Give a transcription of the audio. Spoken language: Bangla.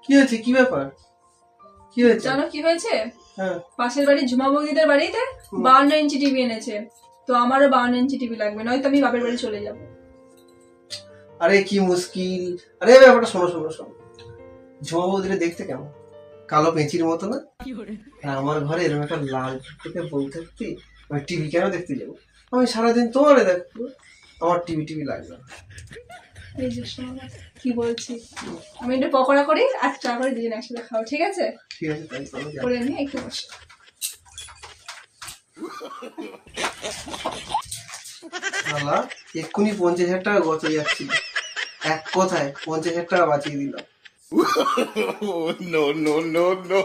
কি হয়েছে? কি ব্যাপার? কি হয়েছে? জানো কি হয়েছে? হ্যাঁ। পাশের বাড়ির ঝুমা বৌদিদের বাড়িতে 52 ইঞ্চি টিভি এনেছে। তো আমারও 52 ইঞ্চি টিভি লাগবে, নয়তো আমি বাপের বাড়ি চলে যাবো। আরে কি মুশকিল! আরে ব্যাপারটা শোনো শোনো শোনো। ঝুমা বৌদিরে দেখতে কেমন? কালো পেঁচির মতো না? আর আমার ঘরে এরকম একটা লাল টুকটুকে বউ থাকতে আমি টিভি কেন দেখতে যাবো? আমি সারাদিন তোমারে দেখবো। আমার টিভি টিভি লাগবে না। এই যে শোনো, কি বলছি, আমি একটু পকোড়া করি আর চা করে দুজন একসাথে খাও, ঠিক আছে? ঠিক আছে, তাই করো, যাও। করে নিয়ে একটু বসে। শালা, এক্ষুনি 50,000 টাকা গত যাচ্ছিল, এক কথায় 50,000 টাকা বাঁচিয়ে দিলাম। No, no, no, no.